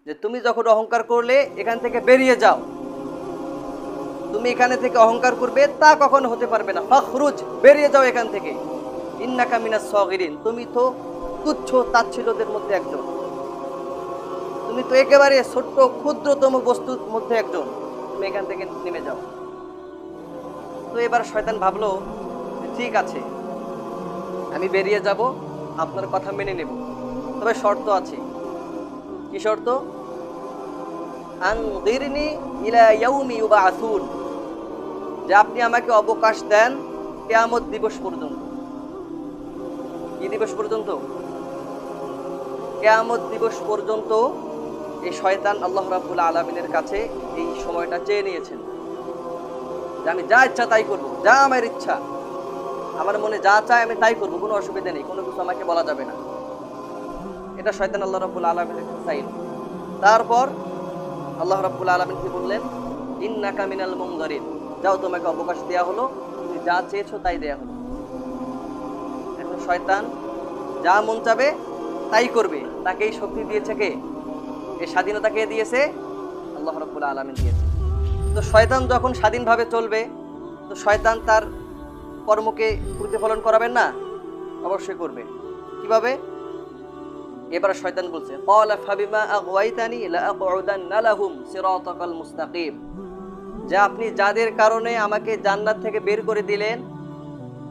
যে তুমি যখন অহংকার করলে এখান থেকে বেরিয়ে যাও, তুমি এখানে থেকে অহংকার করবে তা কখনো হতে পারবে না। ফখরুজ, বেরিয়ে যাও এখান থেকে। ইন্নাকা মিনাস সাগিরিন, তুমি তো তুচ্ছ তাচ্ছিল্যদের মধ্যে একজন, তুমি তো একেবারে ছোট্ট ক্ষুদ্রতম বস্তুর মধ্যে একজন, তুমি এখান থেকে নেমে যাও। তো এবার শয়তান ভাবলো যে ঠিক আছে, আমি বেরিয়ে যাব, আপনার কথা মেনে নেব, তবে শর্ত আছে। কি শর্ত? আনযিরনি ইলা ইয়াউমি ইউবআসুন, যে আপনি আমাকে অবকাশ দেন কিয়ামত দিবস পর্যন্ত। কি দিবস পর্যন্ত? কিয়ামত দিবস পর্যন্ত এই শয়তান আল্লাহ রাব্বুল আলামিনের কাছে এই সময়টা চেয়ে নিয়েছেন যে আমি যা ইচ্ছা তাই করব, যা আমার ইচ্ছা, আমার মনে যা চায় আমি তাই করব, কোনো অসুবিধা নেই, কোনো কিছু আমাকে বলা যাবে না। এটা শয়তান আল্লাহ রাব্বুল আলামিনের কাছে চাইল। তারপর আল্লাহ রাব্বুল আলামিন কি বললেন? ইন্নাকা মিনাল মুনজারিন, যাও, তোমাকে অবকাশ দেয়া হলো, তুমি যা চেয়েছো তাই দেয়া হলো। এখন শয়তান যা মন চাবে তাই করবে, তাকেই শক্তি দিয়েছে কে? এই স্বাধীনতা কে দিয়েছে? আল্লাহ রাব্বুল আলামিন দিয়েছে। তো শয়তান যখন স্বাধীনভাবে চলবে, তো শয়তান তার কর্মকে প্রতিফলন করাবেন না? অবশ্যই করবে। কিভাবে? এবার শয়তান বলছে, ক্বালা ফাবিমা আগওয়াইতানি লাআকউদান্না লাহুম সিরাতাকাল মুস্তাকিম, যে আপনি যাদের কারণে আমাকে জান্নাত থেকে বের করে দিলেন,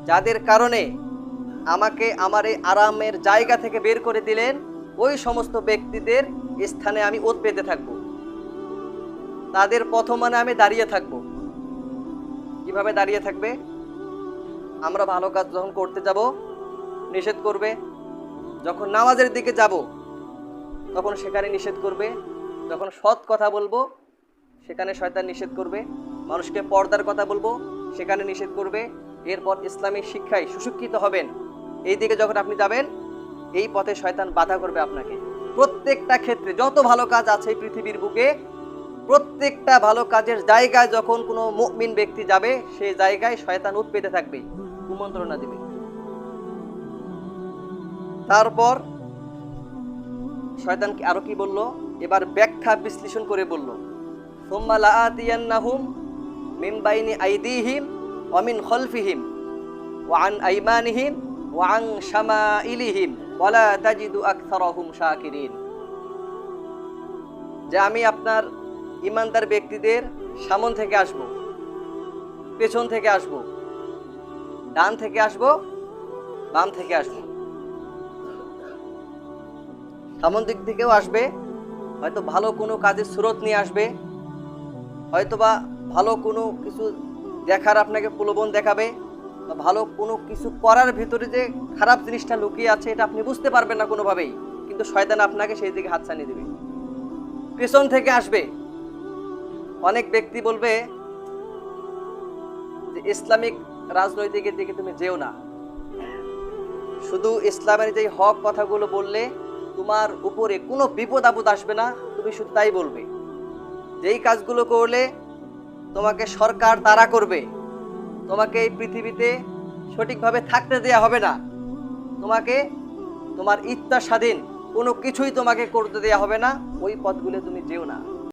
যাদের কারণে আমাকে আমার এই আরামের জায়গা থেকে বের করে দিলেন, ওই সমস্ত ব্যক্তিদের স্থানে আমি ওত পেতে থাকব, তাদের পথমানে আমি দাঁড়িয়ে থাকব। কিভাবে দাঁড়িয়ে থাকবে? আমরা ভালো কাজ যখন করতে যাব নিষেধ করবে, যখন নামাজের দিকে যাব তখন সেখানে নিষেধ করবে, যখন সৎ কথা বলবো সেখানে শয়তান নিষেধ করবে, মানুষকে পর্দার কথা বলবো সেখানে নিষেধ করবে। এরপর ইসলামিক শিক্ষায় সুশিক্ষিত হবেন, এই দিকে যখন আপনি যাবেন এই পথে শয়তান বাধা করবে আপনাকে। প্রত্যেকটা ক্ষেত্রে যত ভালো কাজ আছে এই পৃথিবীর বুকে, প্রত্যেকটা ভালো কাজের জায়গায় যখন কোনো মুমিন ব্যক্তি যাবে সেই জায়গায় শয়তান উৎ পেতে থাকবে, কুমন্ত্রণা দিবে। তারপর শয়তান আরো কি বলল? এবার ব্যাখ্যা বিশ্লেষণ করে বলল, সুম্মা লাআতিয়ান্নাহুম মিন বাইনি আইদিহিম ওয়া মিন খালফিহিম ওয়া আন আইমানিহিম ওয়া আন শামাইলিহিম ওয়া লা তাজিদু আকসারাহুম শাকিরিন, যে আমি আপনার ঈমানদার ব্যক্তিদের সামন থেকে আসব, পেছন থেকে আসব, ডান থেকে আসব, বাম থেকে আসব, সামন দিক থেকেও আসবে, হয়তো ভালো কোনো কাজের স্রোত নিয়ে আসবে, হয়তোবা ভালো কোনো কিছু দেখার আপনাকে প্রলোভন দেখাবে, বা ভালো কোনো কিছু করার ভিতরে যে খারাপ জিনিসটা লুকিয়ে আছে এটা আপনি বুঝতে পারবেন না কোনোভাবেই, কিন্তু শয়তান আপনাকে সেই দিকে হাতছানি দেবে। পেছন থেকে আসবে, অনেক ব্যক্তি বলবে যে ইসলামিক রাজনৈতিকের দিকে তুমি যেও না, শুধু ইসলামের যে হক কথাগুলো বললে তোমার উপরে কোনো বিপদ আপদ আসবে না, তুমি শুধু তাই বলবে। যেই কাজগুলো করলে তোমাকে সরকার তাড়া করবে, তোমাকে এই পৃথিবীতে সঠিকভাবে থাকতে দেয়া হবে না, তোমাকে তোমার ইচ্ছা স্বাধীন কোনো কিছুই তোমাকে করতে দেয়া হবে না, ওই পথগুলো তুমি যেও না।